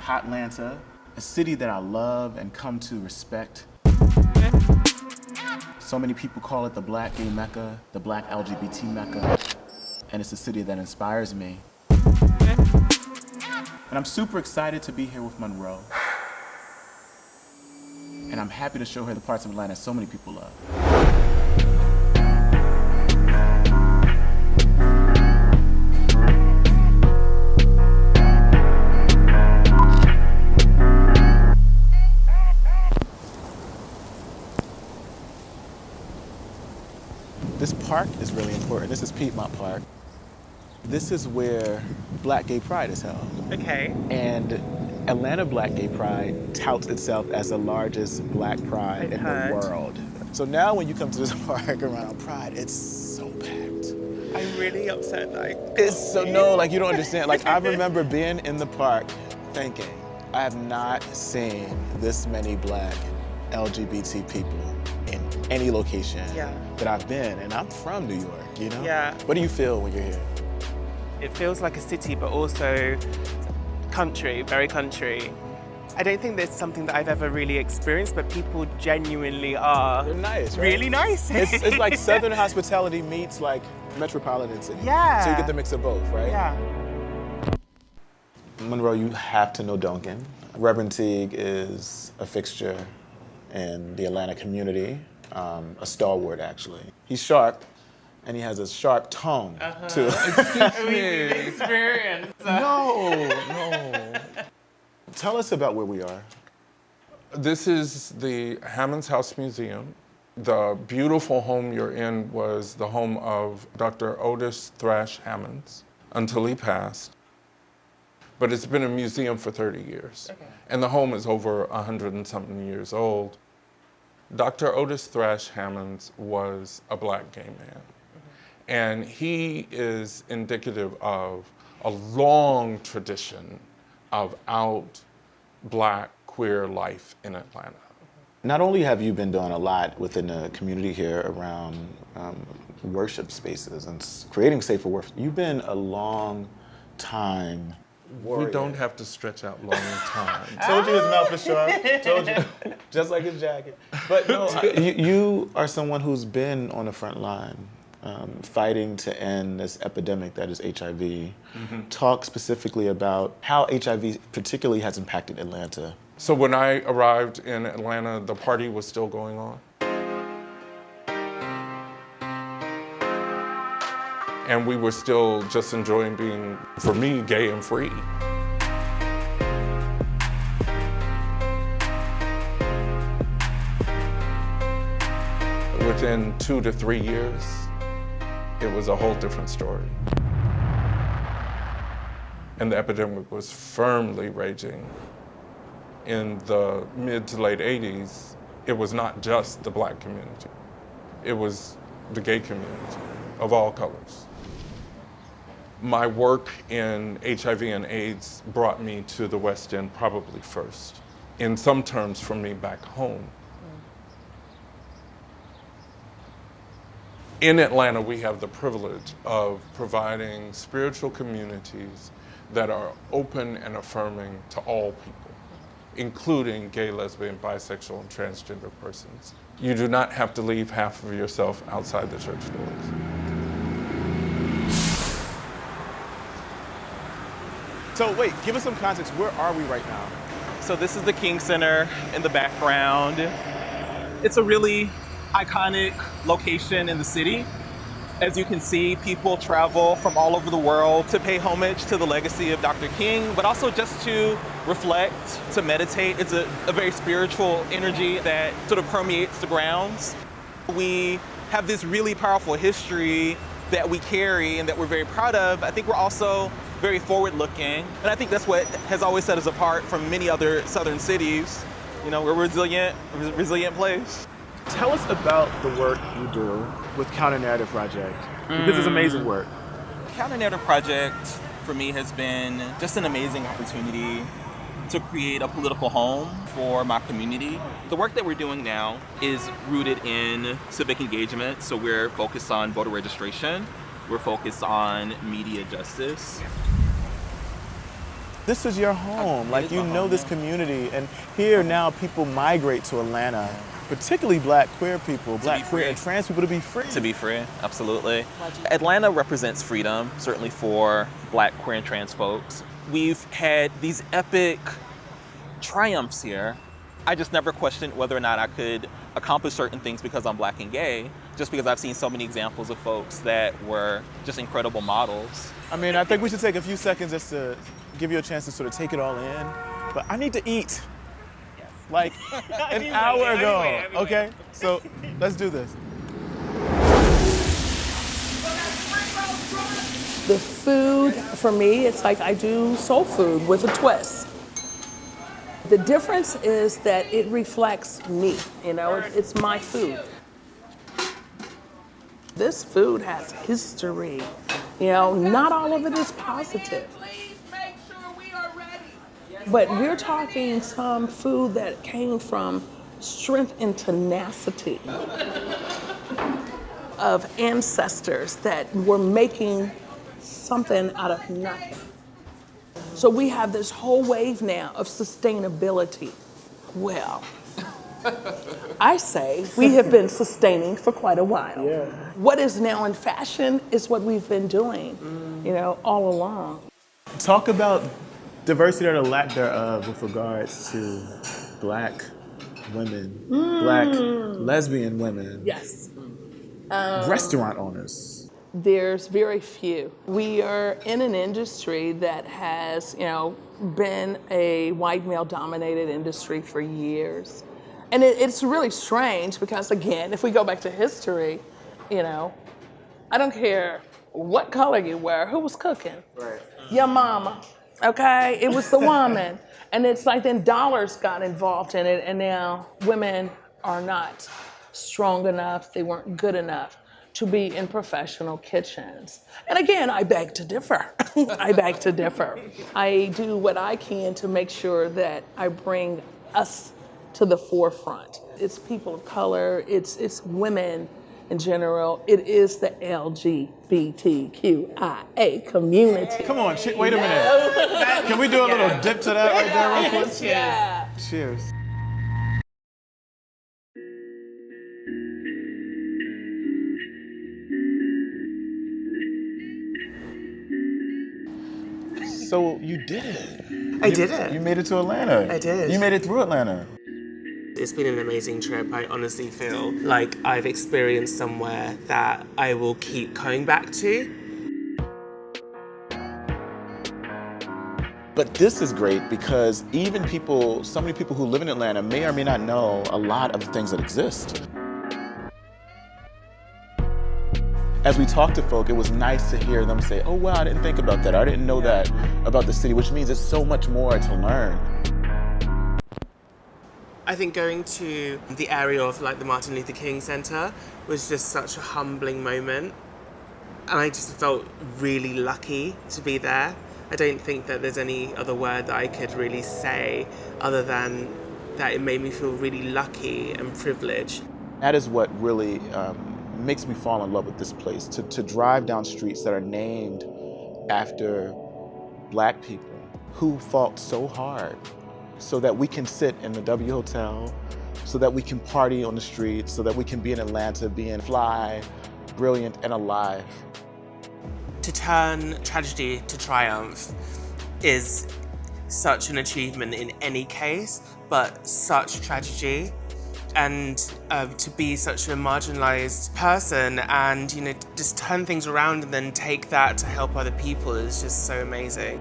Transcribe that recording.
Hot-Lanta, a city that I love and come to respect. So many people call it the Black gay Mecca, the Black LGBT Mecca, and it's a city that inspires me. And I'm super excited to be here with Munroe. And I'm happy to show her the parts of Atlanta so many people love. This park is really important. This is Piedmont Park. This is where Black Gay Pride is held. Okay. And Atlanta Black Gay Pride touts itself as the largest Black pride in the world. So now when you come to this park around Pride, it's so packed. I'm really upset that It's so, no, like you don't understand. Like I remember being in the park thinking, I have not seen this many Black LGBT people in any location that I've been. And I'm from New York, you know? Yeah. What do you feel when you're here? It feels like a city, but also country, very country. I don't think there's something that I've ever really experienced, but people genuinely are. They're nice, right? Really nice. It's like Southern hospitality meets like metropolitan city. Yeah. So you get the mix of both, right? Yeah. Munroe, you have to know Duncan. Reverend Teague is a fixture in the Atlanta community, a stalwart actually. He's sharp, and he has a sharp tongue too. Excuse me. Experience. No. Tell us about where we are. This is the Hammond's House Museum. The beautiful home you're in was the home of Dr. Otis Thrash Hammonds until he passed. But it's been a museum for 30 years. Okay. And the home is over 100 and something years old. Dr. Otis Thrash Hammonds was a Black gay man. And he is indicative of a long tradition of out Black queer life in Atlanta. Not only have you been doing a lot within the community here around worship spaces and creating safer worship, you've been a long time warrior. We don't have to stretch out long time. Told you his mouth was sharp. Told you. Just like his jacket. But no, you are someone who's been on the front line. Fighting to end this epidemic that is HIV. Mm-hmm. Talk specifically about how HIV particularly has impacted Atlanta. So when I arrived in Atlanta, the party was still going on. And we were still just enjoying being, for me, gay and free. Within 2 to 3 years, it was a whole different story. And the epidemic was firmly raging. In the mid to late 80s, it was not just the Black community. It was the gay community of all colors. My work in HIV and AIDS brought me to the West End probably first. In some terms, for me back home. In Atlanta, we have the privilege of providing spiritual communities that are open and affirming to all people, including gay, lesbian, bisexual, and transgender persons. You do not have to leave half of yourself outside the church doors. So wait, give us some context. Where are we right now? So this is the King Center in the background. It's a really iconic location in the city. As you can see, people travel from all over the world to pay homage to the legacy of Dr. King, but also just to reflect, to meditate. It's a very spiritual energy that sort of permeates the grounds. We have this really powerful history that we carry and that we're very proud of. I think we're also very forward-looking, and I think that's what has always set us apart from many other southern cities. You know, we're a resilient place. Tell us about the work you do with Counter Narrative Project, because it's amazing work. Counter Narrative Project, for me, has been just an amazing opportunity to create a political home for my community. The work that we're doing now is rooted in civic engagement, so we're focused on voter registration, we're focused on media justice. this is your home. Like, you know this community. And here now people migrate to Atlanta, particularly Black queer people, Black queer and trans people, to be free. To be free, absolutely. Atlanta represents freedom, certainly for Black, queer, and trans folks. We've had these epic triumphs here. I just never questioned whether or not I could accomplish certain things because I'm Black and gay, just because I've seen so many examples of folks that were just incredible models. I mean, I think we should take a few seconds just to give you a chance to sort of take it all in. But I need to eat. Like an hour ago, okay? So let's do this. The food, for me, it's like I do soul food with a twist. The difference is that it reflects me, you know, it's my food. This food has history, you know, not all of it is positive. But we're talking some food that came from strength and tenacity of ancestors that were making something out of nothing. So we have this whole wave now of sustainability. Well, I say we have been sustaining for quite a while. Yeah. What is now in fashion is what we've been doing, you know, all along. Talk about diversity or the lack thereof with regards to Black women, Black lesbian women. Yes. Restaurant owners. There's very few. We are in an industry that has, you know, been a white male dominated industry for years. And it's really strange because, again, if we go back to history, you know, I don't care what color you wear, who was cooking? Right. Your mama, okay? It was the woman. And it's like then dollars got involved in it, and now women are not strong enough, they weren't good enough to be in professional kitchens. And again, I beg to differ. I beg to differ. I do what I can to make sure that I bring us to the forefront. It's people of color, it's women in general, it is the LGBTQIA community. Come on, wait a minute. Can we do a little dip to that right there real quick? Yeah. Cheers. So you did it. I did it. You made it to Atlanta. I did. You made it through Atlanta. It's been an amazing trip. I honestly feel like I've experienced somewhere that I will keep coming back to. But this is great because even people, so many people who live in Atlanta may or may not know a lot of the things that exist. As we talk to folk, it was nice to hear them say, oh wow, I didn't think about that. I didn't know that about the city, which means there's so much more to learn. I think going to the area of like the Martin Luther King Center was just such a humbling moment. And I just felt really lucky to be there. I don't think that there's any other word that I could really say other than that it made me feel really lucky and privileged. That is what really makes me fall in love with this place, to drive down streets that are named after Black people who fought so hard so that we can sit in the W Hotel, so that we can party on the streets, so that we can be in Atlanta, being fly, brilliant, and alive. To turn tragedy to triumph is such an achievement in any case, but such tragedy. And to be such a marginalized person and, you know, just turn things around and then take that to help other people is just so amazing.